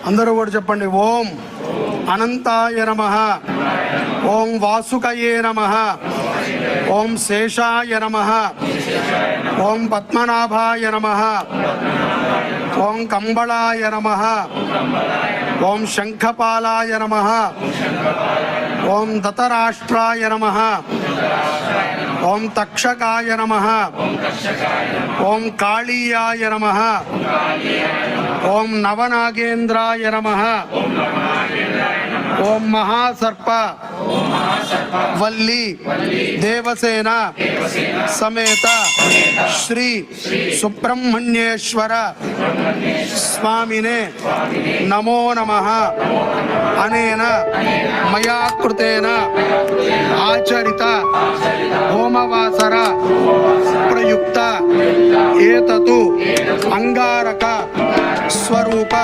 అందరూ కూడా చెప్పండి. ఓం అనంతాయ నమః, ఓం వాసుకయే నమః, ఓం శేషాయ నమః, ఓం పద్మనాభాయ నమః, ఓం కంబళాయ నమః, ఓం శంఖపాలాయ నమః, ఓం దతరాష్ట్రాయ నమః, ఓం తక్షకాయ నమః, ఓం కాళీయాయ నమః, ఓం నవనాగేంద్రాయ నమః, ఓం మహాసర్ప వల్లి దేవసేన సమేత శ్రీ సుబ్రహ్మణ్యేశ్వర స్వామినే నమో నమః. అనేన మయా కృతేన ఆచరిత హోమవాసర ప్రయుక్త ఏతతు అంగారక స్వరూప